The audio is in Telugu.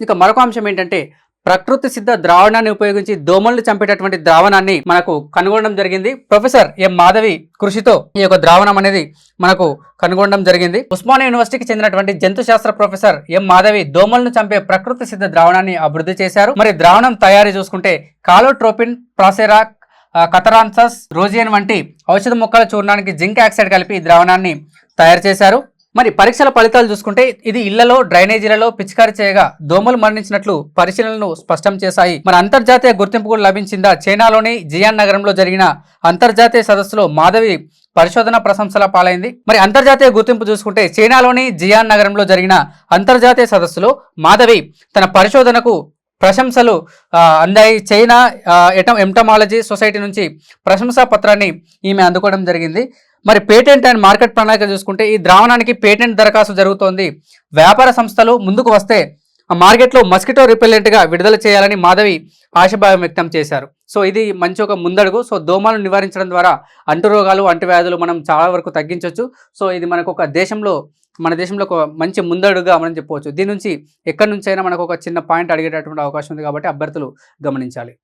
ఇక మరొక అంశం ఏంటంటే ప్రకృతి సిద్ధ ద్రావణాన్ని ఉపయోగించి దోమలను చంపేటటువంటి ద్రావణాన్ని మనకు కనుగొనడం జరిగింది. ప్రొఫెసర్ ఎం మాధవి కృషితో ఈ యొక్క ద్రావణం అనేది మనకు కనుగొనడం జరిగింది. ఉస్మానియా యూనివర్సిటీకి చెందినటువంటి జంతు శాస్త్ర ప్రొఫెసర్ ఎం మాధవి దోమలను చంపే ప్రకృతి సిద్ధ ద్రావణాన్ని అభివృద్ధి చేశారు. మరి ద్రావణం తయారీ చూసుకుంటే కాలోట్రోపిన్, ప్రాసెరా, కథరాన్సస్, రోజియన్ వంటి ఔషధ మొక్కల చూర్ణానికి జింక్ ఆక్సైడ్ కలిపి ఈ ద్రావణాన్ని తయారు చేశారు. మరి పరీక్షల ఫలితాలు చూసుకుంటే ఇది ఇళ్లలో, డ్రైనేజీలలో పిచికారి చేయగా దోమలు మరణించినట్లు పరిశీలనలు స్పష్టం చేశాయి. మరి అంతర్జాతీయ గుర్తింపు కూడా లభించిందా? చైనాలోని జియాన్ నగరంలో జరిగిన అంతర్జాతీయ సదస్సులో మాధవి పరిశోధన ప్రశంసల పాలైంది. మరి అంతర్జాతీయ గుర్తింపు చూసుకుంటే చైనాలోని జియాన్ నగరంలో జరిగిన అంతర్జాతీయ సదస్సులో మాధవి తన పరిశోధనకు ప్రశంసలు అందాయి. చైనా ఎంటమాలజీ సొసైటీ నుంచి ప్రశంసా పత్రాన్ని ఈమె అందుకోవడం జరిగింది. మరి పేటెంట్ అండ్ మార్కెట్ ప్రణాళిక చూసుకుంటే ఈ ద్రావణానికి పేటెంట్ దరఖాస్తు జరుగుతోంది. వ్యాపార సంస్థలు ముందుకు వస్తే మార్కెట్లో మస్కిటో రిపెల్లెంట్గా విడుదల చేయాలని మాధవి ఆశాభావం వ్యక్తం చేశారు. సో ఇది మంచి ఒక ముందడుగు. సో దోమలను నివారించడం ద్వారా అంటురోగాలు, అంటువ్యాధులు మనం చాలా వరకు తగ్గించవచ్చు. సో ఇది మనకు ఒక మన దేశంలో ఒక మంచి ముందడుగా మనం చెప్పవచ్చు. దీని నుంచి ఎక్కడి నుంచైనా మనకు ఒక చిన్న పాయింట్ అడిగేటటువంటి అవకాశం ఉంది కాబట్టి అభ్యర్థులు గమనించాలి.